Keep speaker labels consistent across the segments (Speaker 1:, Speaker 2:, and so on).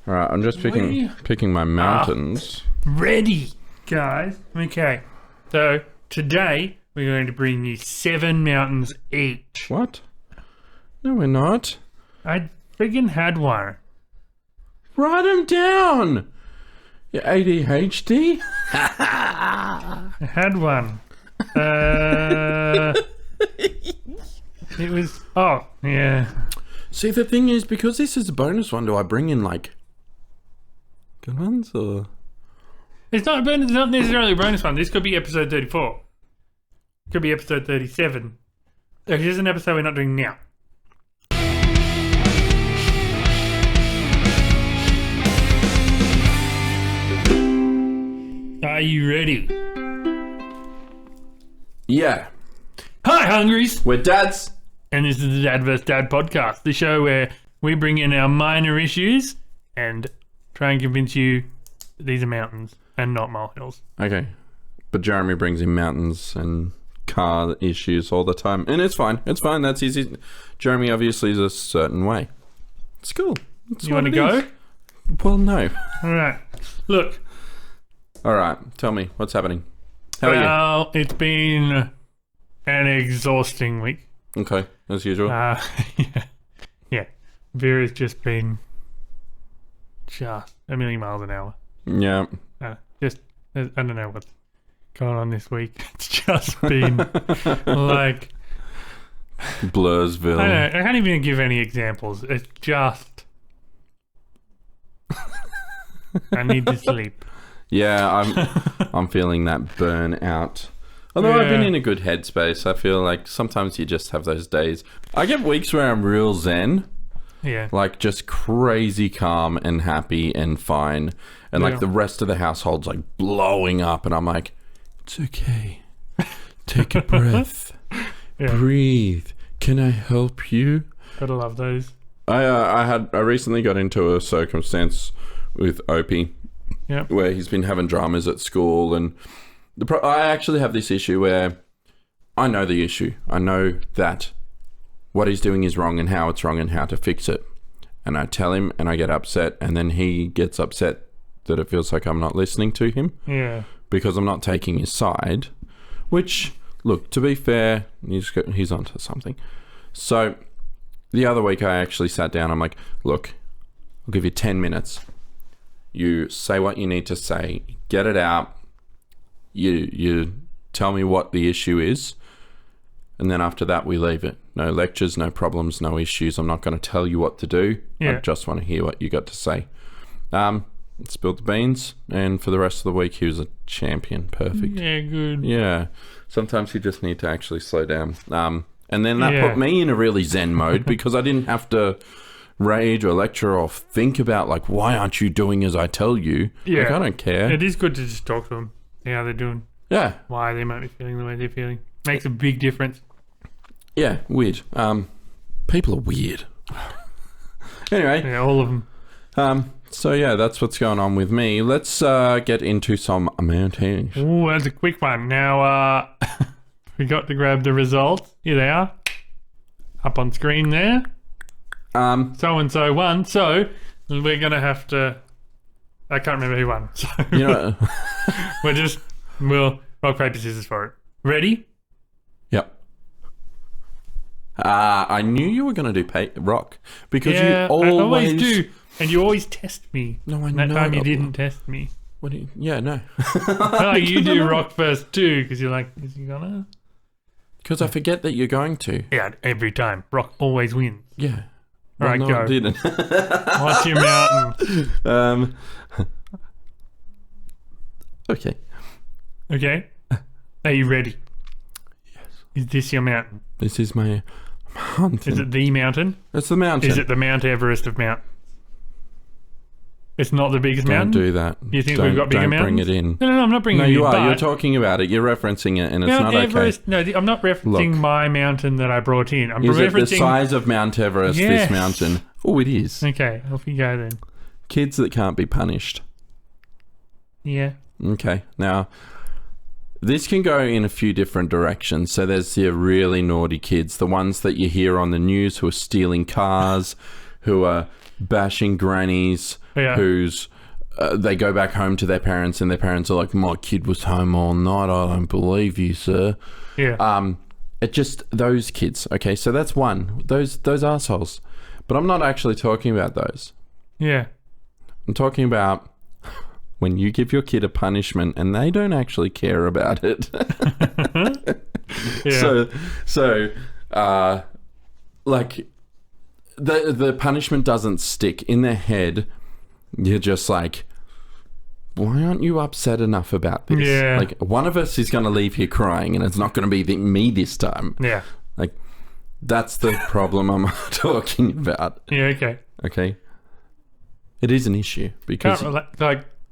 Speaker 1: All right, I'm just picking my mountains.
Speaker 2: Ready, guys. Okay. So today we're going to bring you 7 mountains each.
Speaker 1: What? No, we're not.
Speaker 2: I friggin' had one.
Speaker 1: Write them down. Your ADHD.
Speaker 2: I had one. It was. Oh, yeah.
Speaker 1: See, the thing is, because this is a bonus one, do I bring in like good ones or?
Speaker 2: It's not necessarily a bonus one. This could be episode 34. Could be episode 37. Here's an episode we're not doing now. Are you ready?
Speaker 1: Yeah.
Speaker 2: Hi, Hungries!
Speaker 1: We're dads.
Speaker 2: And this is the Dad vs. Dad podcast, the show where we bring in our minor issues and try and convince you that these are mountains and not molehills.
Speaker 1: Okay. But Jeremy brings in mountains and car issues all the time. And it's fine. It's fine. That's easy. Jeremy obviously is a certain way. It's cool. It's
Speaker 2: You want to go?
Speaker 1: Well, no.
Speaker 2: All right. Look.
Speaker 1: All right. Tell me. What's happening? How are
Speaker 2: Well, it's been an exhausting week.
Speaker 1: you? Okay. As usual.
Speaker 2: Yeah. Vera's just been just a million miles an hour.
Speaker 1: Yeah.
Speaker 2: I don't know what's going on this week. It's just been like...
Speaker 1: Blurrsville.
Speaker 2: I can't even give any examples. It's just... I need to sleep.
Speaker 1: Yeah, I'm feeling that burnout. Although I've been in a good headspace, I feel like sometimes you just have those days. I get weeks where I'm real zen.
Speaker 2: Yeah.
Speaker 1: Like just crazy calm and happy and fine. And like the rest of the household's like blowing up and I'm like, it's okay. Take a breath. Breathe. Can I help you?
Speaker 2: Gotta love those.
Speaker 1: I recently got into a circumstance with Opie.
Speaker 2: Yep.
Speaker 1: Where he's been having dramas at school, and I actually have this issue where I know the issue. I know that what he's doing is wrong and how it's wrong and how to fix it. And I tell him and I get upset, and then he gets upset that it feels like I'm not listening to him.
Speaker 2: Yeah.
Speaker 1: Because I'm not taking his side, which, look, to be fair, he's onto something. So the other week I actually sat down, I'm like, look, I'll give you 10 minutes. You say what you need to say, get it out. You tell me what the issue is, and then after that we leave it. No lectures, no problems, no issues. I'm not going to tell you what to do. I just want to hear what you got to say. Spilled the beans, and for the rest of the week he was a champion. Perfect.
Speaker 2: Yeah, good.
Speaker 1: Yeah. Sometimes you just need to actually slow down. And then that put me in a really zen mode because I didn't have to rage or lecture or think about like, why aren't you doing as I tell you?
Speaker 2: Yeah.
Speaker 1: Like, I don't care.
Speaker 2: It is good to just talk to them, see how they're doing.
Speaker 1: Yeah.
Speaker 2: Why they might be feeling the way they're feeling. Makes a big difference.
Speaker 1: Yeah, weird. People are weird. Anyway.
Speaker 2: Yeah, all of them.
Speaker 1: So yeah, that's what's going on with me. Let's get into some mountains.
Speaker 2: Oh, that's a quick one. Now, we got to grab the results. Here they are. Up on screen there. So-and-so won. So, we're going to have to... I can't remember who won. So,
Speaker 1: you know,
Speaker 2: we'll rock, paper, scissors for it. Ready?
Speaker 1: Yep. I knew you were going to do rock. Because you always...
Speaker 2: I always do. And you always test me.
Speaker 1: No, I
Speaker 2: know. That time you
Speaker 1: know.
Speaker 2: didn't test me.
Speaker 1: What do you... Yeah, no.
Speaker 2: Oh, you do rock first too, because you're like, is he gonna?
Speaker 1: Because I forget that you're going to.
Speaker 2: Yeah, every time. Rock always wins.
Speaker 1: Yeah.
Speaker 2: All right,
Speaker 1: no,
Speaker 2: go.
Speaker 1: I didn't.
Speaker 2: What's your mountain?
Speaker 1: Okay.
Speaker 2: Okay. Are you ready?
Speaker 1: Yes.
Speaker 2: Is this your mountain?
Speaker 1: This is my mountain.
Speaker 2: Is it the mountain?
Speaker 1: It's the mountain.
Speaker 2: Is it the Mount Everest of mountains? It's not the biggest mountain?
Speaker 1: Don't do that.
Speaker 2: You think we've got bigger
Speaker 1: don't
Speaker 2: mountains?
Speaker 1: bring it in.
Speaker 2: No, I'm not bringing
Speaker 1: No,
Speaker 2: it in.
Speaker 1: you are.
Speaker 2: but
Speaker 1: You're talking about it. You're referencing it, and it's
Speaker 2: Mount
Speaker 1: not
Speaker 2: Everest,
Speaker 1: okay.
Speaker 2: No, I'm not referencing my mountain that I brought in. I'm
Speaker 1: Is it
Speaker 2: referencing...
Speaker 1: the size of Mount Everest,
Speaker 2: Yes.
Speaker 1: this mountain? Oh, it is.
Speaker 2: Okay, off you go then.
Speaker 1: Kids that can't be punished.
Speaker 2: Yeah.
Speaker 1: Okay. Now, this can go in a few different directions. So there's the really naughty kids, the ones that you hear on the news who are stealing cars, who are bashing grannies,
Speaker 2: Yeah.
Speaker 1: who's they go back home to their parents and their parents are like, my kid was home all night. I don't believe you, sir.
Speaker 2: Yeah.
Speaker 1: It just those kids. Okay, so that's one. Those assholes. But I'm not actually talking about those.
Speaker 2: Yeah.
Speaker 1: I'm talking about when you give your kid a punishment and they don't actually care about it.
Speaker 2: Yeah.
Speaker 1: So, like, the punishment doesn't stick in their head. You're just like, why aren't you upset enough about this?
Speaker 2: Yeah.
Speaker 1: Like, one of us is going to leave here crying, and it's not going to be me this time.
Speaker 2: Yeah.
Speaker 1: Like, that's the problem I'm talking about.
Speaker 2: Yeah. Okay.
Speaker 1: Okay. It is an issue because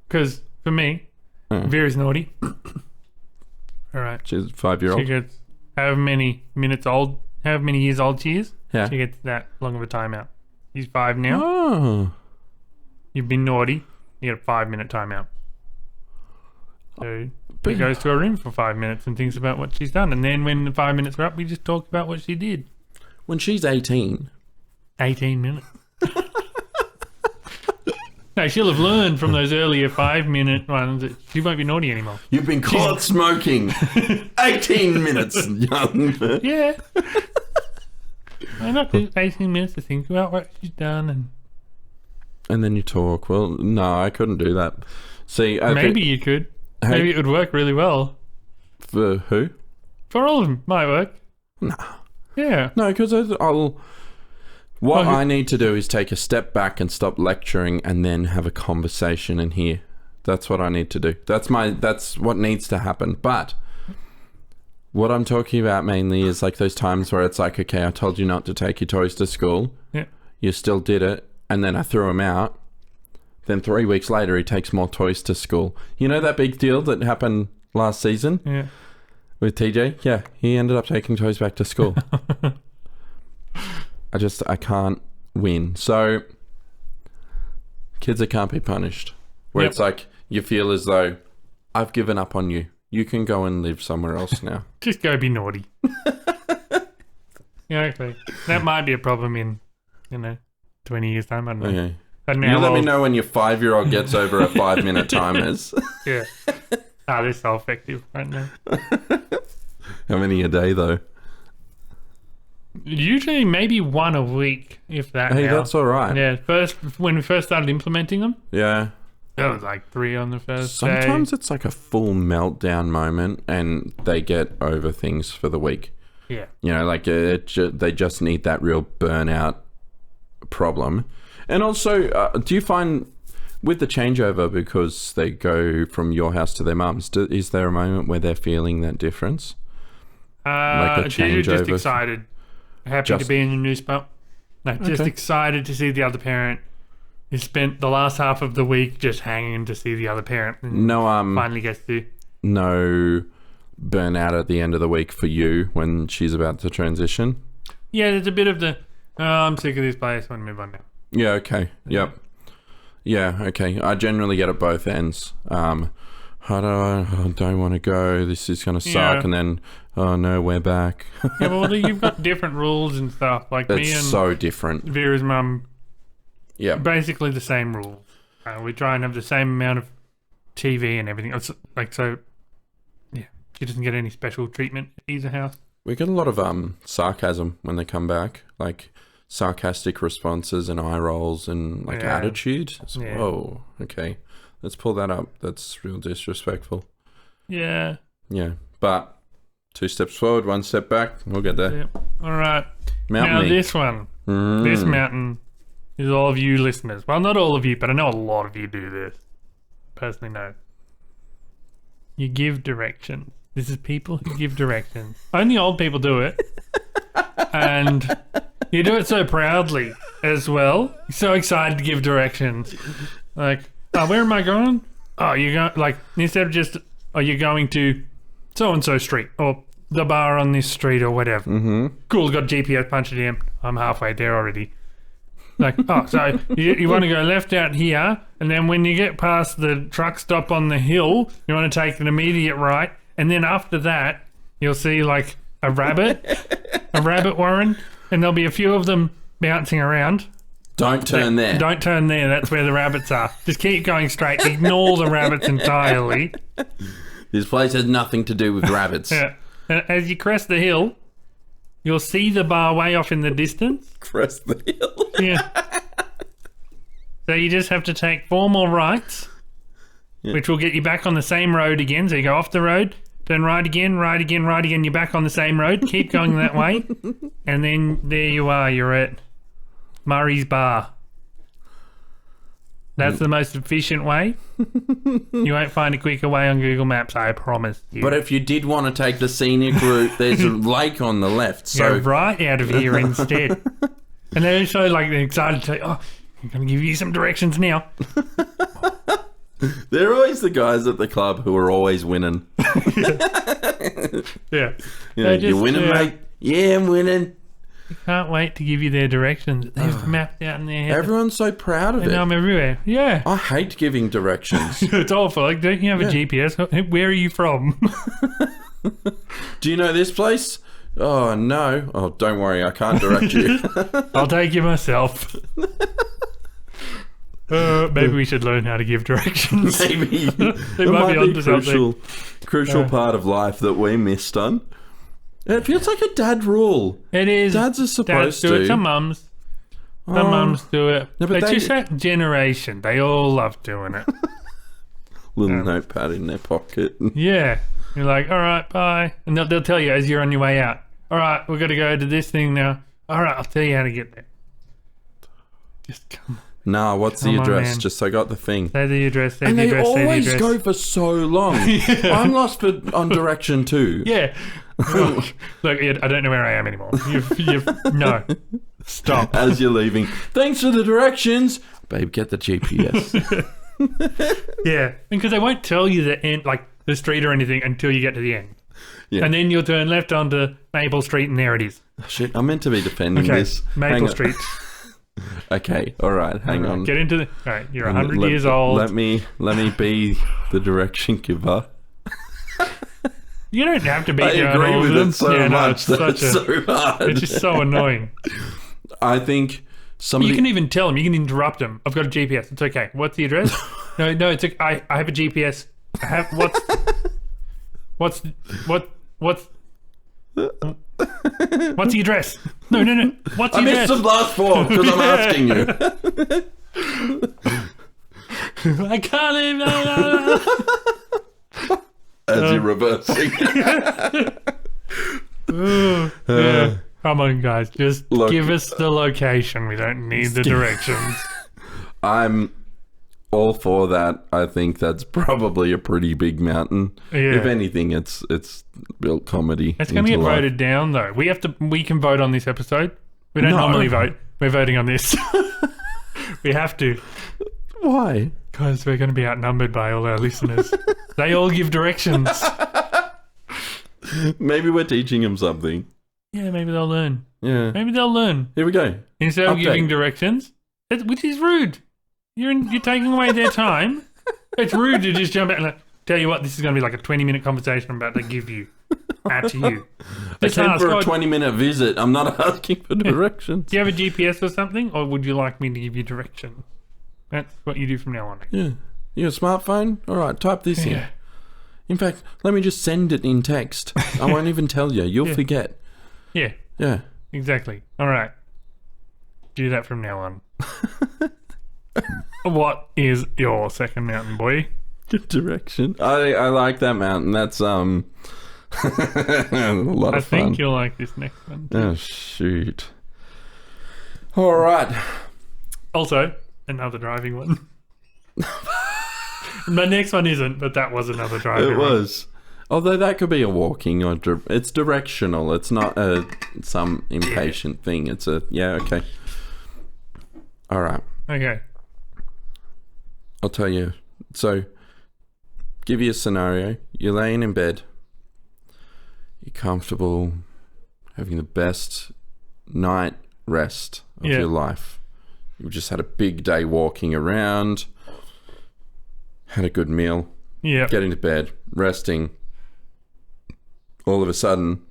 Speaker 2: because for me, Vera's naughty. All right.
Speaker 1: she's a 5-year-old.
Speaker 2: She gets however many years old she is.
Speaker 1: Yeah.
Speaker 2: She gets that long of a timeout. She's 5 now.
Speaker 1: Oh.
Speaker 2: You've been naughty. You get a 5-minute timeout. So
Speaker 1: But-
Speaker 2: she goes to her room for 5 minutes and thinks about what she's done. And then when the 5 minutes are up, we just talk about what she did.
Speaker 1: When she's 18.
Speaker 2: 18 minutes. No, she'll have learned from those earlier 5-minute ones that she won't be naughty anymore.
Speaker 1: You've been caught smoking 18 minutes, young.
Speaker 2: Yeah. I got 18 minutes to think about what she's done.
Speaker 1: And then you talk. Well, no, I couldn't do that. See, I
Speaker 2: Maybe
Speaker 1: think,
Speaker 2: you could. Maybe it would work really well.
Speaker 1: for who?
Speaker 2: For all of them, might work.
Speaker 1: No.
Speaker 2: Yeah.
Speaker 1: No, because I'll... What
Speaker 2: Well,
Speaker 1: I need to do is take a step back and stop lecturing and then have a conversation and hear. That's what I need to do. That's what needs to happen. But what I'm talking about mainly is like those times where it's like, okay, I told you not to take your toys to school.
Speaker 2: Yeah.
Speaker 1: You still did it. And then I threw him out. Then 3 weeks later, he takes more toys to school. You know that big deal that happened last season
Speaker 2: Yeah.
Speaker 1: with TJ? Yeah, he ended up taking toys back to school. I can't win. So, kids that can't be punished. Where
Speaker 2: Yep.
Speaker 1: it's like, you feel as though, I've given up on you. You can go and live somewhere else now.
Speaker 2: Just go be naughty. Yeah, okay. That might be a problem in, 20 years' time. I don't know.
Speaker 1: Okay.
Speaker 2: And
Speaker 1: You
Speaker 2: now
Speaker 1: let me know when your 5-year-old gets over a 5-minute timers.
Speaker 2: Yeah. They're so effective right now.
Speaker 1: How many a day, though?
Speaker 2: Usually maybe one a week, if that.
Speaker 1: Hey,
Speaker 2: now.
Speaker 1: that's all right.
Speaker 2: Yeah, when we first started implementing them,
Speaker 1: Yeah.
Speaker 2: that was like 3 on the first
Speaker 1: Sometimes
Speaker 2: day.
Speaker 1: it's like a full meltdown moment and they get over things for the week.
Speaker 2: Yeah.
Speaker 1: You know, like they just need that real burnout problem. And also, do you find with the changeover, because they go from your house to their mum's, is there a moment where they're feeling that difference? Like a
Speaker 2: They're just
Speaker 1: changeover?
Speaker 2: excited. Happy
Speaker 1: Just-
Speaker 2: to be in the new spot. No, just
Speaker 1: Okay.
Speaker 2: excited to see the other parent. He spent the last half of the week just hanging to see the other parent and
Speaker 1: No,
Speaker 2: finally gets to.
Speaker 1: no burnout at the end of the week for you when she's about to transition?
Speaker 2: Yeah, there's a bit of the, I'm sick of this place, I want to move on now.
Speaker 1: Yeah, okay. Yep. Yeah, okay. I generally get at both ends. I don't want to go. This is going to suck.
Speaker 2: Yeah.
Speaker 1: And then, oh no, we're back.
Speaker 2: Yeah, well, you've got different rules and stuff. Like me
Speaker 1: It's
Speaker 2: and
Speaker 1: so different.
Speaker 2: Vera's mum,
Speaker 1: Yeah.
Speaker 2: basically the same rules. We try and have the same amount of TV and everything. It's like, so, yeah, she doesn't get any special treatment at either house.
Speaker 1: We get a lot of sarcasm when they come back. Like sarcastic responses and eye rolls and like
Speaker 2: Yeah.
Speaker 1: attitude. It's,
Speaker 2: Yeah.
Speaker 1: whoa, okay. Let's pull that up. That's real disrespectful.
Speaker 2: Yeah.
Speaker 1: Yeah. But 2 steps forward, 1 step back. We'll get there.
Speaker 2: Yeah. All right.
Speaker 1: Mount
Speaker 2: now
Speaker 1: me.
Speaker 2: this one, this mountain is all of you listeners. Well, not all of you, but I know a lot of you do this. Personally, no. You give directions. This is people who give directions. Only old people do it, and you do it so proudly as well. You're so excited to give directions. Like, oh, where am I going? Oh, you're going like instead of just, oh, you're going to so and so street or the bar on this street or whatever. Mm-hmm. Cool, got GPS, punch it in. I'm halfway there already. Like, oh, so you want to go left out here, and then when you get past the truck stop on the hill, you want to take an immediate right, and then after that, you'll see like a rabbit warren, and there'll be a few of them bouncing around,
Speaker 1: Don't turn there.
Speaker 2: Don't turn there. That's where the rabbits are. Just keep going straight. Ignore the rabbits entirely.
Speaker 1: This place has nothing to do with rabbits.
Speaker 2: Yeah. And as you crest the hill, you'll see the bar way off in the distance.
Speaker 1: Crest the hill.
Speaker 2: Yeah. So you just have to take 4 more rights, which will get you back on the same road again. So you go off the road, turn right again, right again, right again. You're back on the same road. Keep going that way. And then there you are. You're at Murray's Bar. That's the most efficient way. You won't find a quicker way on Google Maps, I promise you.
Speaker 1: But if you did want to take the scenic route, there's a lake on the left. So
Speaker 2: go right out of here instead. And they're so they're excited to say, oh, I'm going to give you some directions now.
Speaker 1: They're always the guys at the club who are always winning.
Speaker 2: Yeah.
Speaker 1: You're winning, mate? Yeah, I'm winning.
Speaker 2: Can't wait to give you their directions. They've mapped out in their head.
Speaker 1: Everyone's so proud of it.
Speaker 2: I'm everywhere. Yeah.
Speaker 1: I hate giving directions.
Speaker 2: It's awful. Like, don't you have a GPS? Where are you from?
Speaker 1: Do you know this place? Oh, no. Oh, don't worry. I can't direct you.
Speaker 2: I'll take you myself. Maybe we should learn how to give directions.
Speaker 1: Maybe.
Speaker 2: They might be onto something.
Speaker 1: Crucial part of life that we missed on. It feels like a dad rule.
Speaker 2: It is.
Speaker 1: Dads are supposed
Speaker 2: to. Some mums. Some mums do it.
Speaker 1: No, but
Speaker 2: it's just that generation. They all love doing it.
Speaker 1: Little notepad in their pocket.
Speaker 2: Yeah. You're like, all right, bye. And they'll tell you as you're on your way out. All right, we've got to go to this thing now. All right, I'll tell you how to get there. Just come on.
Speaker 1: Nah, what's the address? Just so I got the thing.
Speaker 2: Say the address, say
Speaker 1: and
Speaker 2: the address, say the address.
Speaker 1: they always go for so long. I'm lost on direction too.
Speaker 2: Yeah. Look, I don't know where I am anymore. No. Stop.
Speaker 1: As you're leaving. Thanks for the directions. Babe, get the GPS.
Speaker 2: Yeah. Because they won't tell you the end, like the street or anything until you get to the end. Yeah. And then you'll turn left onto Maple Street and there it is.
Speaker 1: Oh, shit, I'm meant to be defending this.
Speaker 2: Maple Street.
Speaker 1: Okay, all right, hang on.
Speaker 2: Get into the... All right, you're 100 years old.
Speaker 1: Let me be the direction giver.
Speaker 2: You don't have to be.
Speaker 1: I agree with it so much.
Speaker 2: It's
Speaker 1: so hard.
Speaker 2: It's just so annoying.
Speaker 1: I think somebody...
Speaker 2: You can even tell them. You can interrupt them. I've got a GPS. It's okay. What's the address? No, it's okay. I have a GPS. I have... What's the address? No. What's the address? I
Speaker 1: missed the last 4 because I'm asking you.
Speaker 2: I can't even.
Speaker 1: As you're reversing.
Speaker 2: Come on, guys. Just give us the location. We don't need the directions.
Speaker 1: I'm all for that. I think that's probably a pretty big mountain. Yeah. If anything, it's built comedy.
Speaker 2: It's going to get voted down, though. We can vote on this episode. We don't normally vote. We're voting on this. We have to.
Speaker 1: Why?
Speaker 2: Because we're going to be outnumbered by all our listeners. They all give directions.
Speaker 1: Maybe we're teaching them something.
Speaker 2: Yeah, maybe they'll learn.
Speaker 1: Yeah.
Speaker 2: Maybe they'll learn.
Speaker 1: Here we go.
Speaker 2: Instead of giving directions, which is rude. You're taking away their time. It's rude to just jump out and tell you what, this is going to be like a 20-minute conversation I'm about to give you. Out to you.
Speaker 1: I came for a 20-minute visit. I'm not asking for directions.
Speaker 2: Do you have a GPS or something? Or would you like me to give you directions? That's what you do from now on.
Speaker 1: Yeah. You got a smartphone? All right, type this in. In fact, let me just send it in text. I won't even tell you. You'll forget.
Speaker 2: Yeah.
Speaker 1: Yeah.
Speaker 2: Exactly. All right. Do that from now on. What is your second mountain, boy?
Speaker 1: Good direction. I like that mountain. That's a lot of fun.
Speaker 2: I think you'll like this next one too.
Speaker 1: Oh shoot. All right.
Speaker 2: Also, another driving one. My next one isn't, but that was another driving one.
Speaker 1: It was. Although that could be a walking or it's directional. It's not some impatient thing. It's okay. All right.
Speaker 2: Okay.
Speaker 1: I'll tell you. So, give you a scenario. You're laying in bed. You're comfortable, having the best night rest of your life. You've just had a big day walking around, had a good meal, getting to bed, resting. All of a sudden,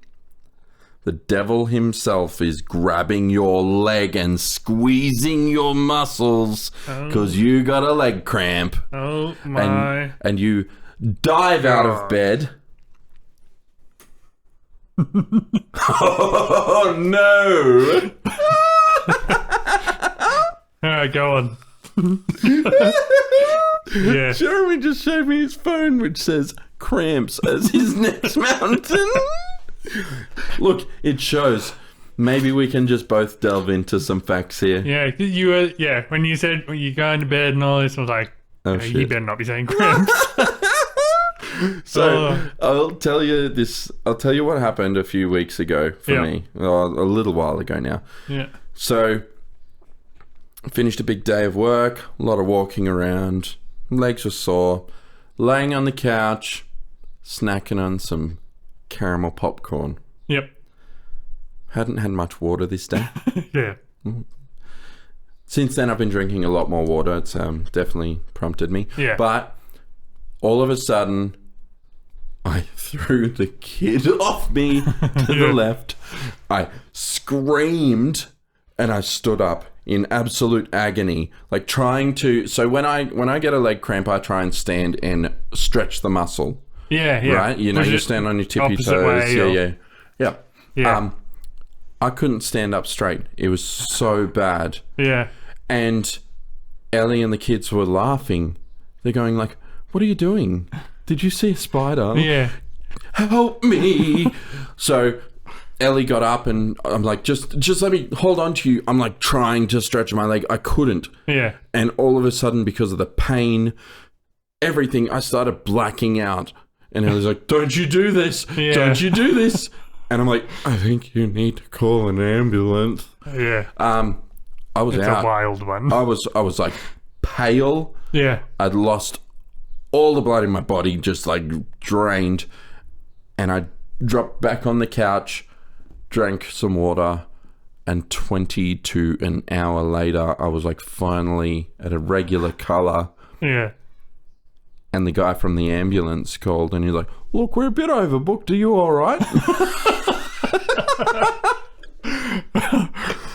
Speaker 1: the devil himself is grabbing your leg and squeezing your muscles because you got a leg cramp.
Speaker 2: Oh, my.
Speaker 1: And you dive out of bed. Oh, no.
Speaker 2: All right, go on. Yeah.
Speaker 1: Jeremy just showed me his phone, which says cramps as his next mountain. Look, it shows. Maybe we can just both delve into some facts here.
Speaker 2: Yeah, you were. Yeah, when you said you go into bed and all this, I was like,
Speaker 1: Oh,
Speaker 2: you
Speaker 1: shit.
Speaker 2: better not be saying cramps.
Speaker 1: So I'll tell you this. I'll tell you what happened a few weeks ago for me. Well, a little while ago now.
Speaker 2: Yeah.
Speaker 1: So finished a big day of work. A lot of walking around. Legs were sore. Laying on the couch, snacking on some caramel popcorn.
Speaker 2: Yep.
Speaker 1: Hadn't had much water this day.
Speaker 2: Yeah.
Speaker 1: Since then, I've been drinking a lot more water. It's definitely prompted me.
Speaker 2: Yeah.
Speaker 1: But all of a sudden, I threw the kid off me to the left. I screamed and I stood up in absolute agony, like trying to. So when I get a leg cramp, I try and stand and stretch the muscle.
Speaker 2: Yeah, yeah.
Speaker 1: Right? You know, you stand on your tippy toes. Yeah. I couldn't stand up straight. It was so bad.
Speaker 2: Yeah.
Speaker 1: And Ellie and the kids were laughing. They're going like, "What are you doing? Did you see a spider?
Speaker 2: Yeah.
Speaker 1: Help me." So Ellie got up and I'm like, just let me hold on to you. I'm like trying to stretch my leg. I couldn't.
Speaker 2: Yeah.
Speaker 1: And all of a sudden, because of the pain, everything, I started blacking out. And I was like, "Don't you do this.
Speaker 2: Yeah.
Speaker 1: Don't you do this." And I'm like, "I think you need to call an ambulance."
Speaker 2: Yeah.
Speaker 1: I was
Speaker 2: It's
Speaker 1: out.
Speaker 2: a wild one.
Speaker 1: I was like pale.
Speaker 2: Yeah.
Speaker 1: I'd lost all the blood in my body, just like drained. And I dropped back on the couch, drank some water, and 20 to an hour later, I was like finally at a regular colour.
Speaker 2: Yeah.
Speaker 1: And the guy from the ambulance called and he's like, "Look, we're a bit overbooked. Are you all right?"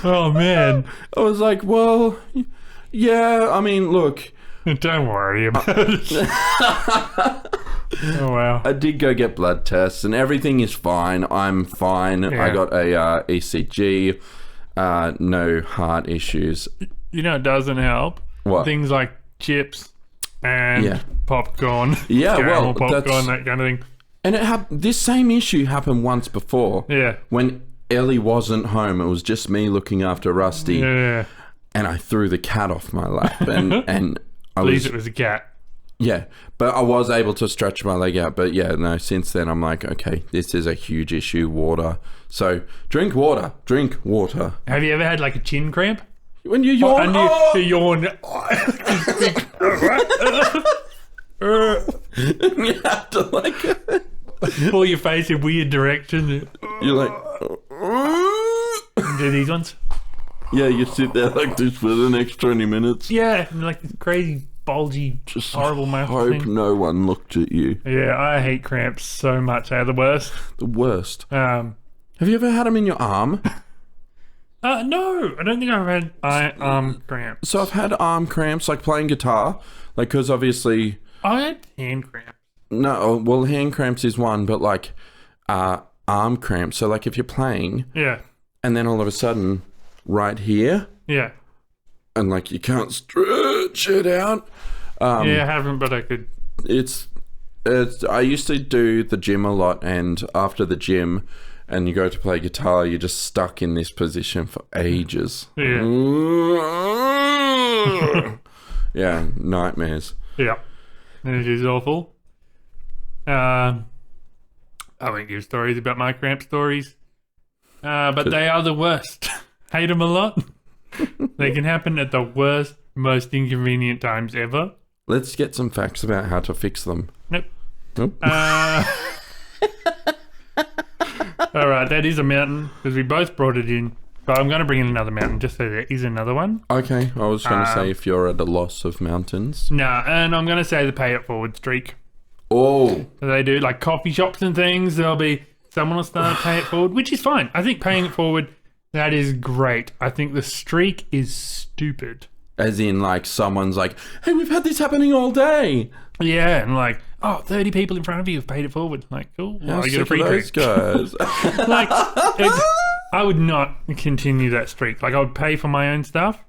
Speaker 2: Oh, man.
Speaker 1: I was like, "Well, yeah, I mean, look."
Speaker 2: Don't worry about it. Oh, wow.
Speaker 1: I did go get blood tests and everything is fine. I'm fine.
Speaker 2: Yeah.
Speaker 1: I got a ECG, no heart issues.
Speaker 2: You know, it doesn't help.
Speaker 1: What?
Speaker 2: Things like chips and
Speaker 1: Yeah.
Speaker 2: popcorn.
Speaker 1: Yeah,
Speaker 2: caramel
Speaker 1: well,
Speaker 2: popcorn, that kind of thing.
Speaker 1: And this same issue happened once before.
Speaker 2: Yeah.
Speaker 1: When Ellie wasn't home, it was just me looking after Rusty,
Speaker 2: Yeah.
Speaker 1: and I threw the cat off my lap, and I
Speaker 2: At least
Speaker 1: was
Speaker 2: it was a cat.
Speaker 1: yeah, but I was able to stretch my leg out. But yeah, no, since then I'm like, okay, this is a huge issue. Water, so drink water.
Speaker 2: Have you ever had like a chin cramp?
Speaker 1: When you yawn,
Speaker 2: And you yawn.
Speaker 1: you have to like,
Speaker 2: Pull your face in weird directions.
Speaker 1: you're like,
Speaker 2: Do these ones?
Speaker 1: yeah, you sit there like this for the next 20 minutes.
Speaker 2: Yeah, and like this crazy, bulgy,
Speaker 1: Just
Speaker 2: horrible mouth
Speaker 1: hope
Speaker 2: thing.
Speaker 1: no one looked at you.
Speaker 2: Yeah, I hate cramps so much. They're the worst.
Speaker 1: The worst.
Speaker 2: Um,
Speaker 1: Have you ever had them in your arm?
Speaker 2: no, I don't think I've had arm cramps.
Speaker 1: So I've had arm cramps, like playing guitar, like because obviously,
Speaker 2: I had hand cramps.
Speaker 1: no, well, hand cramps is one, but like arm cramps. So like if you're playing,
Speaker 2: Yeah,
Speaker 1: and then all of a sudden, right here,
Speaker 2: yeah.
Speaker 1: and like you can't stretch it out.
Speaker 2: Yeah, I haven't, but I could.
Speaker 1: It's I used to do the gym a lot, and after the gym, and you go to play guitar, you're just stuck in this position for ages.
Speaker 2: Yeah.
Speaker 1: Yeah, nightmares.
Speaker 2: Yeah, it is awful. I won't give stories about my cramp stories, but they are the worst. Hate them a lot. They can happen at the worst, most inconvenient times ever.
Speaker 1: Let's get some facts about how to fix them.
Speaker 2: Nope.
Speaker 1: Nope.
Speaker 2: All right, that is a mountain because we both brought it in. But I'm going to bring in another mountain just so there is another one.
Speaker 1: Okay, I was going to say if you're at a loss of mountains.
Speaker 2: Nah, and I'm going to say the pay it forward streak.
Speaker 1: Oh,
Speaker 2: So they do like coffee shops and things. There'll be someone will start to pay it forward, which is fine. I think paying it forward, that is great. I think the streak is stupid.
Speaker 1: As in, like, someone's like, hey, we've had this happening all day.
Speaker 2: Yeah, and like, 30 people in front of you have paid it forward. Like, cool. Well, I get a free drink.
Speaker 1: Guys.
Speaker 2: Like, I would not continue that streak. Like, I would pay for my own stuff.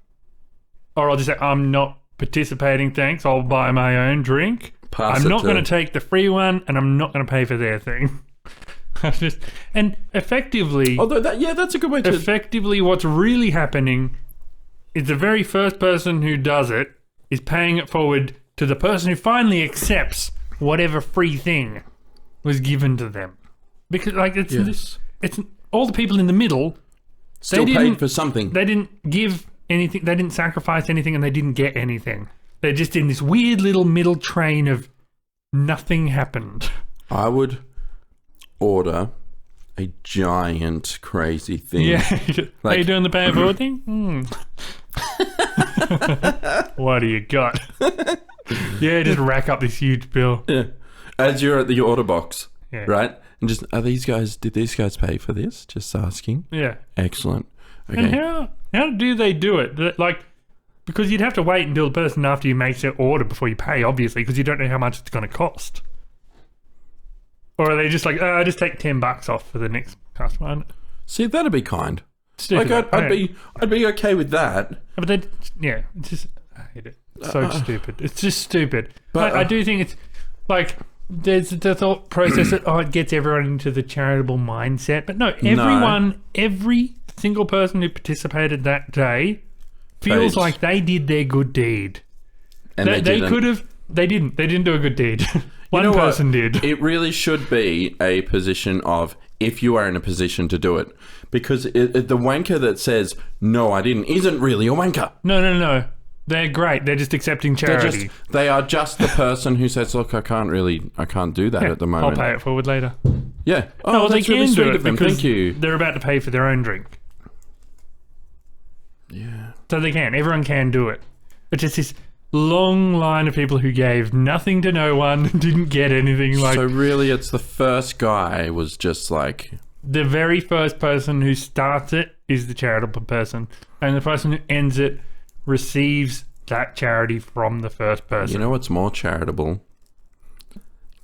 Speaker 2: Or I'll just say, I'm not participating, thanks. I'll buy my own drink. I'm not going to take the free one, and I'm not going to pay for their thing. And effectively...
Speaker 1: Although, that's a good way to...
Speaker 2: Effectively, what's really happening is the very first person who does it is paying it forward to the person who finally accepts whatever free thing was given to them. Because, like, it's all the people in the middle...
Speaker 1: Still paid for something.
Speaker 2: They didn't give anything, they didn't sacrifice anything, and they didn't get anything. They're just in this weird little middle train of nothing happened.
Speaker 1: I would order a giant crazy thing.
Speaker 2: Yeah. Are you doing the pay it forward thing? What do you got? Yeah, just rack up this huge bill.
Speaker 1: Yeah. As you're at the order box,
Speaker 2: yeah.
Speaker 1: Right? And just, did these guys pay for this? Just asking.
Speaker 2: Yeah.
Speaker 1: Excellent. Okay.
Speaker 2: And how do they do it? Like, because you'd have to wait until the person after you makes their order before you pay, obviously, because you don't know how much it's going to cost. Or are they just like, I just take $10 off for the next customer?
Speaker 1: See, that'd be kind.
Speaker 2: Stupid.
Speaker 1: Like, I'd be okay with that.
Speaker 2: But it's just, I hate it. It's so stupid. It's just stupid.
Speaker 1: But
Speaker 2: I do think it's like there's the thought process that it gets everyone into the charitable mindset. But no, every single person who participated that day feels like they did their good deed.
Speaker 1: And they
Speaker 2: didn't. They didn't do a good deed. One person did. It
Speaker 1: really should be a position of, if you are in a position to do it. Because the wanker that says, no, I didn't, isn't really a wanker.
Speaker 2: No. They're great. They're just accepting charity.
Speaker 1: They are just the person who says, look, I can't do that at the moment.
Speaker 2: I'll pay it forward later.
Speaker 1: Yeah.
Speaker 2: Oh,
Speaker 1: that's
Speaker 2: they
Speaker 1: really
Speaker 2: can
Speaker 1: sweet
Speaker 2: do it
Speaker 1: of them.
Speaker 2: because
Speaker 1: Thank you.
Speaker 2: They're about to pay for their own drink.
Speaker 1: Yeah.
Speaker 2: So they can. Everyone can do it. It's just this long line of people who gave nothing to no one, didn't get anything. Like,
Speaker 1: so really, it's the first guy was just like...
Speaker 2: The very first person who starts it is the charitable person. And the person who ends it receives that charity from the first person.
Speaker 1: You know what's more charitable?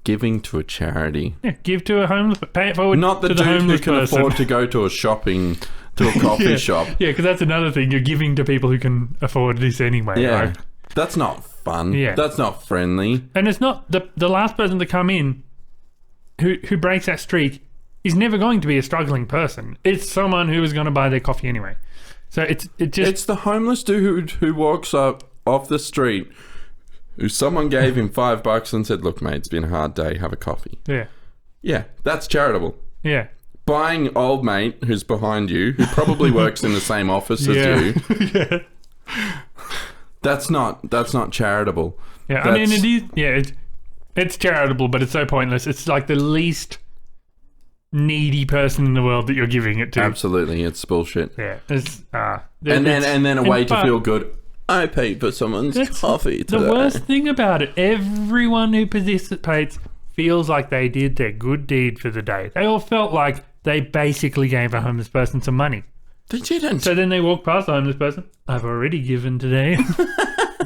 Speaker 1: Giving to a charity.
Speaker 2: Yeah, give to a homeless... Pay it forward
Speaker 1: Not the
Speaker 2: to the
Speaker 1: dude
Speaker 2: homeless
Speaker 1: who can
Speaker 2: person.
Speaker 1: afford to go to a coffee shop.
Speaker 2: Yeah, because that's another thing. You're giving to people who can afford this anyway.
Speaker 1: Yeah.
Speaker 2: Right?
Speaker 1: That's not fun.
Speaker 2: Yeah.
Speaker 1: That's not friendly.
Speaker 2: And it's not... The last person to come in who breaks that streak is never going to be a struggling person. It's someone who is going to buy their coffee anyway. So it's
Speaker 1: the homeless dude who walks up off the street who someone gave him $5 and said, look, mate, it's been a hard day, have a coffee. Yeah, that's charitable.
Speaker 2: Yeah.
Speaker 1: Buying old mate who's behind you, who probably works in the same office as you.
Speaker 2: Yeah.
Speaker 1: That's not charitable.
Speaker 2: Yeah, I mean, it is. Yeah, it's charitable, but it's so pointless. It's like the least needy person in the world that you're giving it to.
Speaker 1: Absolutely, it's bullshit.
Speaker 2: Yeah, it's
Speaker 1: and then a way to feel good. I paid for someone's coffee today.
Speaker 2: The worst thing about it, everyone who participates feels like they did their good deed for the day. They all felt like they basically gave a homeless person some money.
Speaker 1: They didn't.
Speaker 2: So then they walk past the homeless person. I've already given today.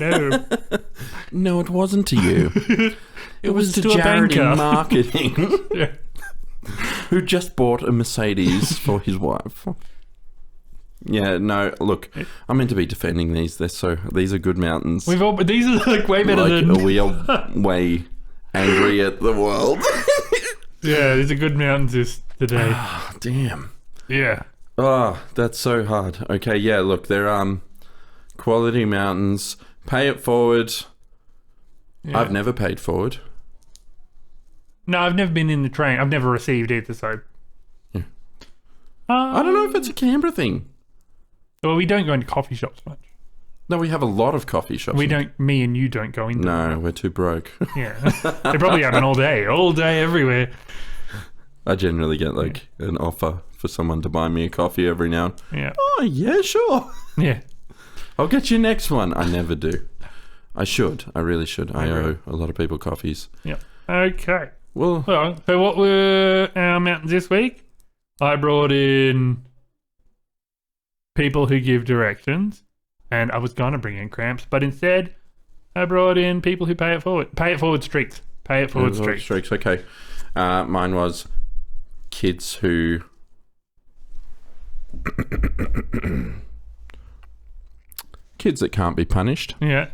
Speaker 2: No.
Speaker 1: No, it wasn't to you. It was to
Speaker 2: a
Speaker 1: charity
Speaker 2: banker.
Speaker 1: marketing.
Speaker 2: Yeah.
Speaker 1: Who just bought a Mercedes for his wife. Yeah, no, look, I'm meant to be defending these. These are good mountains.
Speaker 2: These are like way better than...
Speaker 1: We are way angry at the world.
Speaker 2: Yeah, these are good mountains today.
Speaker 1: Oh, damn.
Speaker 2: Yeah.
Speaker 1: Oh, that's so hard. Okay, yeah, look, they're quality mountains. Pay it forward. Yeah. I've never paid forward.
Speaker 2: No, I've never been in the train. I've never received either, so...
Speaker 1: Yeah. I don't know if it's a Canberra thing.
Speaker 2: Well, we don't go into coffee shops much.
Speaker 1: No, we have a lot of coffee shops.
Speaker 2: Me and you don't go into them.
Speaker 1: We're too broke.
Speaker 2: Yeah. They probably happen all day, everywhere.
Speaker 1: I generally get like an offer for someone to buy me a coffee every now.
Speaker 2: Yeah.
Speaker 1: Oh, yeah, sure.
Speaker 2: Yeah.
Speaker 1: I'll get you next one. I never do. I should. I really should. I owe a lot of people coffees.
Speaker 2: Yeah. Okay.
Speaker 1: Well,
Speaker 2: Well, so what were our mountains this week? I brought in people who give directions, and I was going to bring in cramps, but instead I brought in people who pay it forward. Pay it forward streaks. Pay it forward streaks.
Speaker 1: Okay. Mine was kids who... kids that can't be punished.
Speaker 2: Yeah.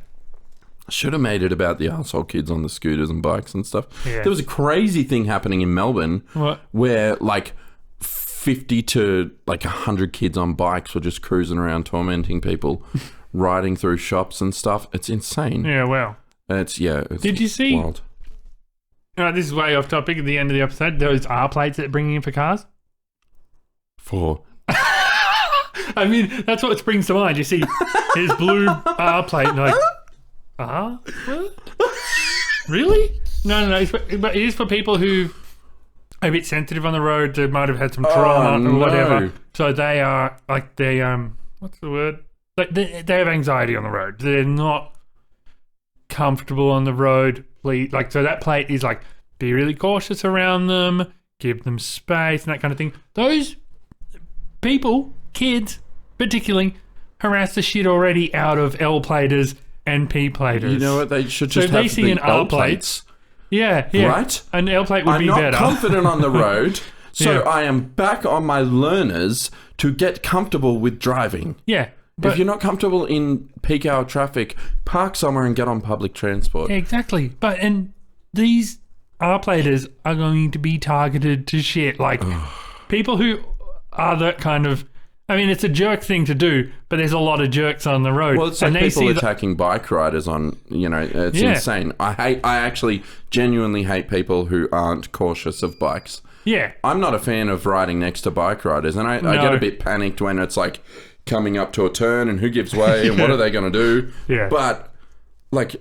Speaker 1: Should have made it about the arsehole kids on the scooters and bikes and stuff.
Speaker 2: Yeah.
Speaker 1: There was a crazy thing happening in Melbourne
Speaker 2: What?
Speaker 1: where like 50 to like 100 kids on bikes were just cruising around tormenting people, riding through shops and stuff. It's insane.
Speaker 2: Yeah, well.
Speaker 1: It's
Speaker 2: Did you see...
Speaker 1: wild.
Speaker 2: This is way off topic at the end of the episode. Those R plates that they're bringing in for cars.
Speaker 1: For
Speaker 2: I mean, that's what springs to mind. You see his blue R plate and you're like, what? Really? No. But it is for people who are a bit sensitive on the road. They might have had some trauma or whatever. So they are like what's the word? Like they have anxiety on the road. They're not comfortable on the road. Please, like, so that plate is like, be really cautious around them, give them space and that kind of thing. Those people, kids particularly, harass the shit already out of L platers and P platers.
Speaker 1: You know what? They should just
Speaker 2: So they
Speaker 1: have
Speaker 2: see
Speaker 1: the
Speaker 2: an
Speaker 1: L
Speaker 2: R plate.
Speaker 1: plates.
Speaker 2: Yeah.
Speaker 1: Right?
Speaker 2: An L plate would
Speaker 1: I'm
Speaker 2: be
Speaker 1: not
Speaker 2: better.
Speaker 1: confident on the road, so
Speaker 2: Yeah.
Speaker 1: I am back on my learners to get comfortable with driving.
Speaker 2: Yeah.
Speaker 1: If you're not comfortable in peak hour traffic, park somewhere and get on public transport.
Speaker 2: Exactly. And these R platers are going to be targeted to shit. Like, people who are that kind of... I mean, it's a jerk thing to do, but there's a lot of jerks on the road.
Speaker 1: Well, it's like people attacking bike riders on, it's insane. I actually genuinely hate people who aren't cautious of bikes.
Speaker 2: Yeah.
Speaker 1: I'm not a fan of riding next to bike riders, and I get a bit panicked when it's like coming up to a turn and who gives way and what are they going to do?
Speaker 2: Yeah.
Speaker 1: But, like,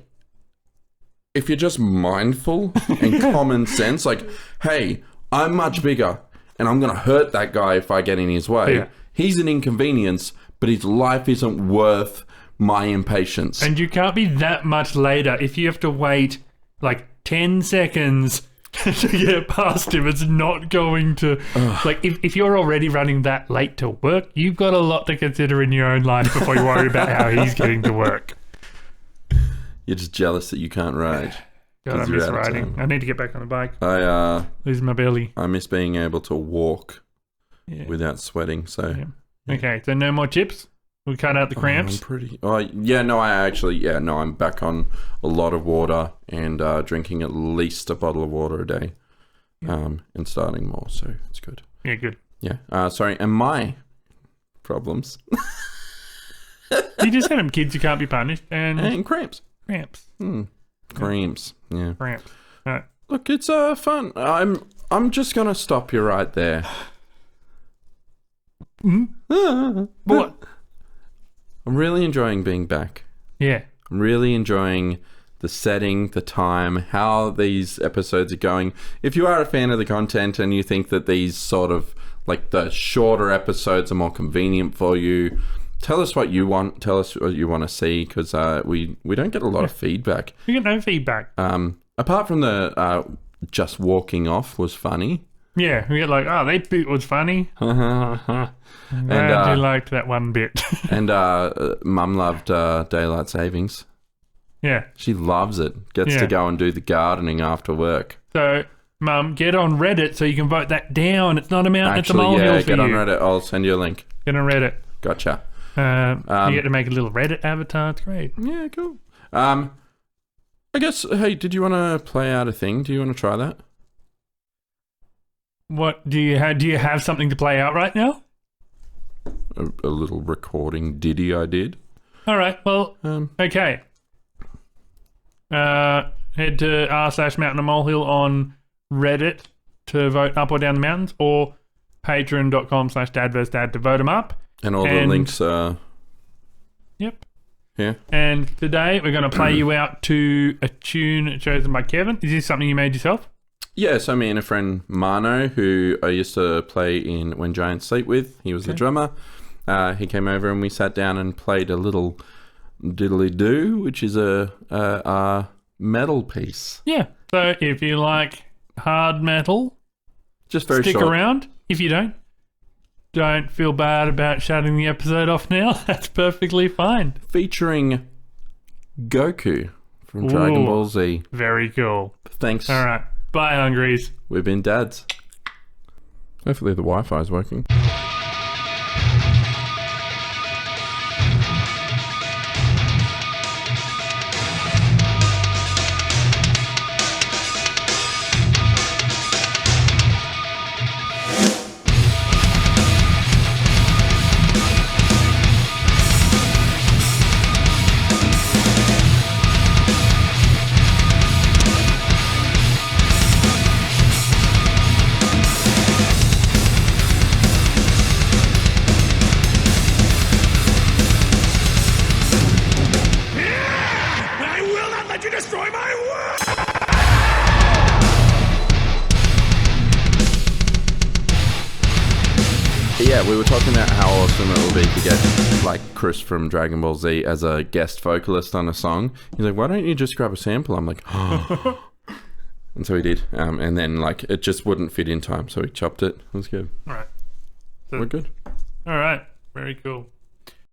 Speaker 1: if you're just mindful and common sense, like, hey, I'm much bigger and I'm going to hurt that guy if I get in his way.
Speaker 2: Yeah.
Speaker 1: He's an inconvenience, but his life isn't worth my impatience.
Speaker 2: And you can't be that much later. If you have to wait like 10 seconds to get past him, it's not going to... Like, if you're already running that late to work, you've got a lot to consider in your own life before you worry about how he's getting to work.
Speaker 1: You're just jealous that you can't ride.
Speaker 2: God, I miss riding. I need to get back on the bike. Lose my belly.
Speaker 1: I miss being able to walk without sweating, so...
Speaker 2: Yeah. Okay, so no more chips? We cut out the cramps?
Speaker 1: I'm back on a lot of water and drinking at least a bottle of water a day and starting more, so it's good.
Speaker 2: Yeah, good.
Speaker 1: Yeah. Sorry, and my problems...
Speaker 2: You just had them kids who can't be punished
Speaker 1: and cramps.
Speaker 2: Cramps.
Speaker 1: Cramps, yeah.
Speaker 2: Cramps. Right.
Speaker 1: Look, it's fun. I'm just going to stop you right there.
Speaker 2: What?
Speaker 1: I'm really enjoying being back.
Speaker 2: Yeah.
Speaker 1: I'm really enjoying the setting, the time, how these episodes are going. If you are a fan of the content and you think that these sort of, like, the shorter episodes are more convenient for you, tell us what you want. Tell us what you want to see, because we don't get a lot of feedback.
Speaker 2: We get no feedback.
Speaker 1: Apart from the just walking off was funny.
Speaker 2: Yeah, we get like, that bit was funny. And I liked that one bit.
Speaker 1: And Mum loved daylight savings.
Speaker 2: Yeah.
Speaker 1: She loves it. Gets to go and do the gardening after work.
Speaker 2: So, Mum, get on Reddit so you can vote that down. It's not a mountain, it's a molehill for you.
Speaker 1: Get on Reddit. I'll send you a link.
Speaker 2: Get on Reddit.
Speaker 1: Gotcha.
Speaker 2: You get to make a little Reddit avatar. It's great.
Speaker 1: Yeah, cool. I guess, hey, did you want to play out a thing? Do you want to try that?
Speaker 2: What do you have? Do you have something to play out right now?
Speaker 1: A little recording ditty I did.
Speaker 2: All right. Well, okay. Head to r/mountain and molehill on Reddit to vote up or down the mountains, or patreon.com/dadversedad to vote them up.
Speaker 1: And all the links are...
Speaker 2: Yep.
Speaker 1: Yeah.
Speaker 2: And today we're going to play you out to a tune chosen by Kevin. Is this something you made yourself?
Speaker 1: Yeah, so me and a friend, Mano, who I used to play in When Giants Sleep with, he was the drummer. He came over and we sat down and played a little diddly-doo, which is a metal piece.
Speaker 2: Yeah. So if you like hard metal,
Speaker 1: Just very
Speaker 2: stick
Speaker 1: short.
Speaker 2: around. If you don't feel bad about shutting the episode off now. That's perfectly fine.
Speaker 1: Featuring Goku from Dragon Ball Z.
Speaker 2: Very cool.
Speaker 1: Thanks.
Speaker 2: All right. Bye, Hungries.
Speaker 1: We've been dads. Hopefully the Wi-Fi is working. Yeah, we were talking about how awesome it would be to get like Chris from Dragon Ball Z as a guest vocalist on a song. He's like, why don't you just grab a sample? I'm like, oh. And so he did. And then like it just wouldn't fit in time, so he chopped it. It was good.
Speaker 2: All right.
Speaker 1: We're good.
Speaker 2: All right. Very cool.